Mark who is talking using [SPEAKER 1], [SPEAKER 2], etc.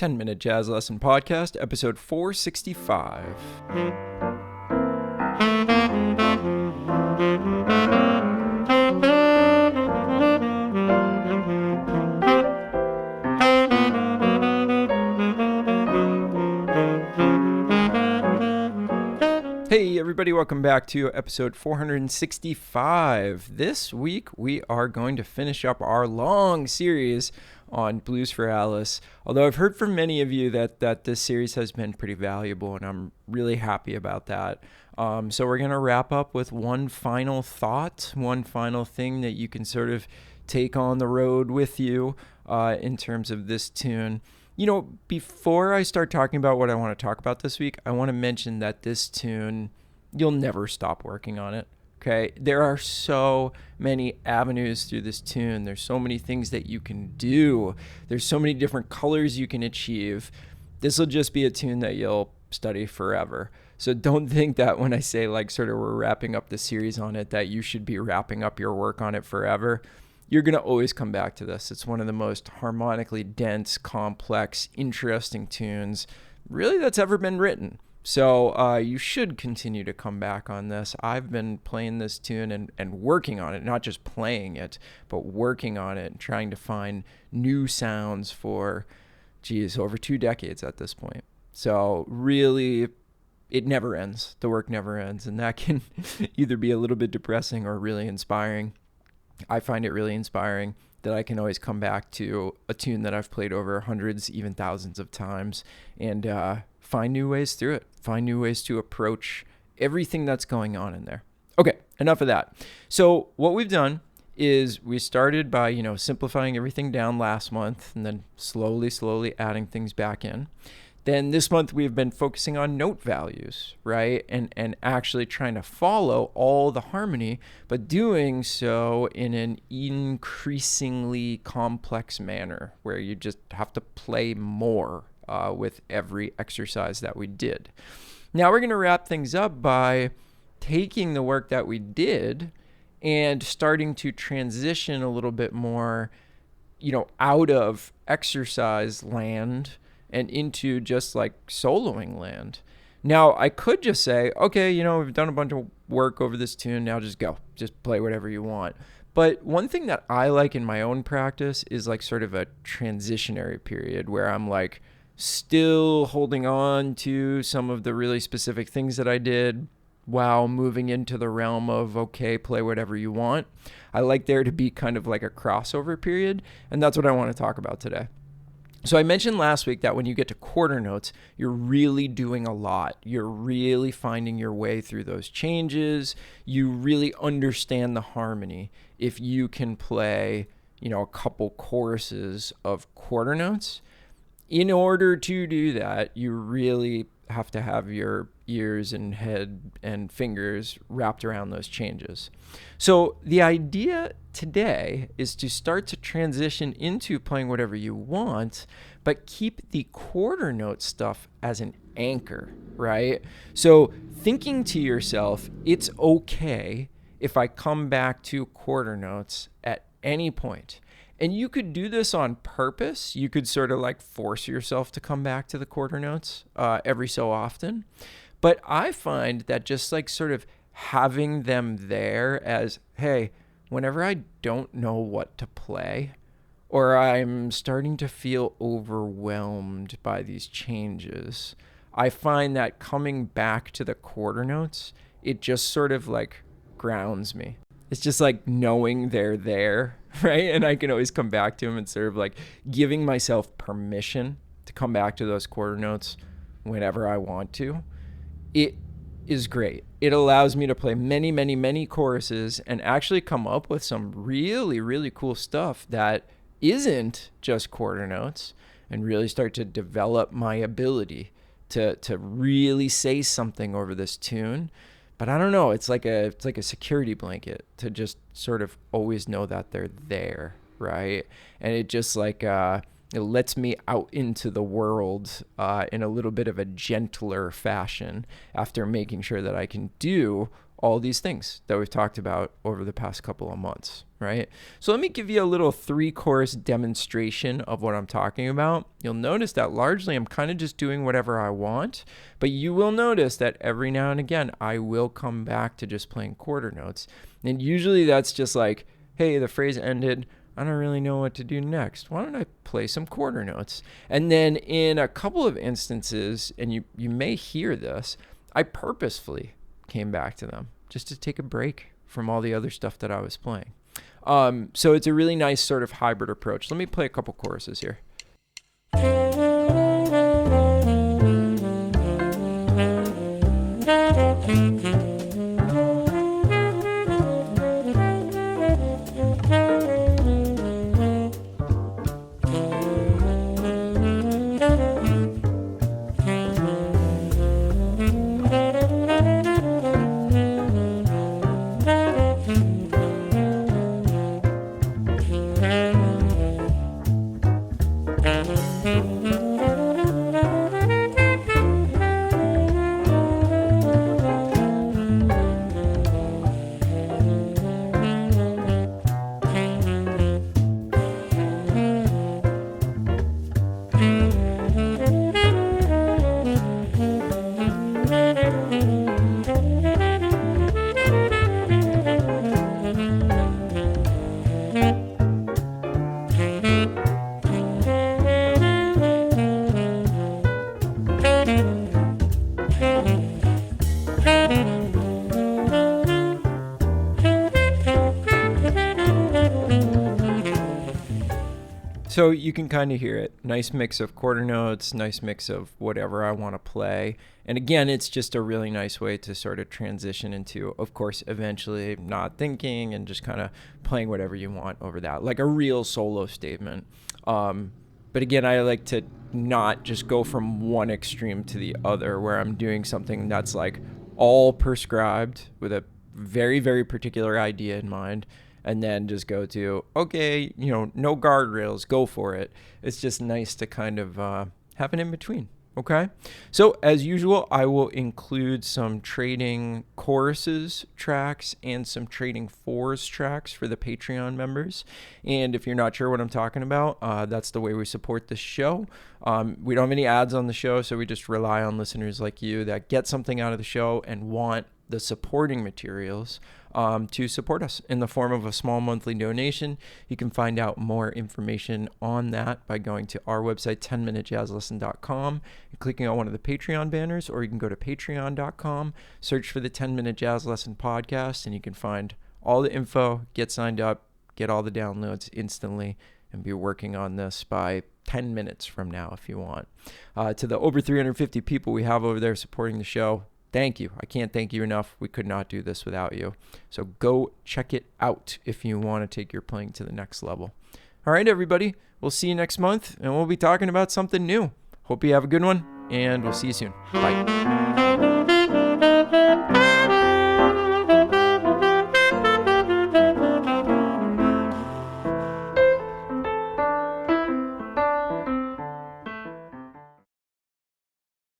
[SPEAKER 1] 10-Minute Jazz Lesson Podcast, episode 465. Hey everybody, welcome back to episode 465. This week we are going to finish up our long series on Blues for Alice. Although I've heard from many of you that this series has been pretty valuable, and I'm really happy about that. So we're going to wrap up with one final thought, one final thing that you can sort of take on the road with you in terms of this tune. You know, before I start talking about what I want to talk about this week, I want to mention that this tune, you'll never stop working on it, okay? There are so many avenues through this tune. There's so many things that you can do. There's so many different colors you can achieve. This will just be a tune that you'll study forever. So don't think that when I say like sort of we're wrapping up the series on it, that you should be wrapping up your work on it forever. You're going to always come back to this. It's one of the most harmonically dense, complex, interesting tunes really that's ever been written. So you should continue to come back on this. I've been playing this tune and working on it, not just playing it, but working on it and trying to find new sounds for, over 2 decades at this point. So really, it never ends. The work never ends. And that can either be a little bit depressing or really inspiring. I find it really inspiring that I can always come back to a tune that I've played over hundreds, even thousands of times, and find new ways through it, find new ways to approach everything that's going on in there. Okay, enough of that. So what we've done is we started by, simplifying everything down last month and then slowly adding things back in. Then this month we've been focusing on note values, right? And actually trying to follow all the harmony, but doing so in an increasingly complex manner where you just have to play more with every exercise that we did. Now we're going to wrap things up by taking the work that we did and starting to transition a little bit more, out of exercise land and into just like soloing land. Now, I could just say, okay, we've done a bunch of work over this tune. Now just go. Just play whatever you want. But one thing that I like in my own practice is like sort of a transitionary period where I'm like still holding on to some of the really specific things that I did while moving into the realm of, okay, play whatever you want. I like there to be kind of like a crossover period. And that's what I want to talk about today. So I mentioned last week that when you get to quarter notes, you're really doing a lot. You're really finding your way through those changes. You really understand the harmony if you can play, a couple choruses of quarter notes. In order to do that, you really have to have your ears and head and fingers wrapped around those changes. So the idea today is to start to transition into playing whatever you want, but keep the quarter note stuff as an anchor, right? So thinking to yourself, it's okay if I come back to quarter notes at any point. And you could do this on purpose. You could sort of like force yourself to come back to the quarter notes every so often. But I find that just like sort of having them there as, hey, whenever I don't know what to play or I'm starting to feel overwhelmed by these changes, I find that coming back to the quarter notes, it just sort of like grounds me. It's just like knowing they're there, right? And I can always come back to them and sort of like giving myself permission to come back to those quarter notes whenever I want to. It is great. It allows me to play many choruses and actually come up with some really cool stuff that isn't just quarter notes and really start to develop my ability to really say something over this tune. But I don't know, it's like a security blanket to just sort of always know that they're there, right? And it just like it lets me out into the world in a little bit of a gentler fashion after making sure that I can do all these things that we've talked about over the past couple of months, right? So let me give you a little 3-chorus demonstration of what I'm talking about. You'll notice that largely I'm kind of just doing whatever I want, but you will notice that every now and again, I will come back to just playing quarter notes. And usually that's just like, hey, the phrase ended, I don't really know what to do next. Why don't I play some quarter notes? And then in a couple of instances, and you may hear this, I purposefully came back to them just to take a break from all the other stuff that I was playing. So it's a really nice sort of hybrid approach. Let me play a couple choruses here. So you can kind of hear it. Nice mix of quarter notes, nice mix of whatever I want to play. And again, it's just a really nice way to sort of transition into, of course, eventually not thinking and just kind of playing whatever you want over that, like a real solo statement. But again, I like to not just go from one extreme to the other, where I'm doing something that's like all prescribed with a very, very particular idea in mind, and then just go to, okay, no guardrails, go for it. It's just nice to kind of have an in between. Okay. So as usual, I will include some trading choruses tracks and some trading fours tracks for the Patreon members. And if you're not sure what I'm talking about, that's the way we support the show. We don't have any ads on the show, so we just rely on listeners like you that get something out of the show and want the supporting materials to support us in the form of a small monthly donation. You can find out more information on that by going to our website, 10minutejazzlesson.com, and clicking on one of the Patreon banners, or you can go to patreon.com, search for the 10-Minute Jazz Lesson Podcast, and you can find all the info, get signed up, get all the downloads instantly, and be working on this by 10 minutes from now if you want. To the over 350 people we have over there supporting the show, thank you. I can't thank you enough. We could not do this without you. So go check it out if you want to take your playing to the next level. All right, everybody. We'll see you next month, and we'll be talking about something new. Hope you have a good one, and we'll see you soon. Bye.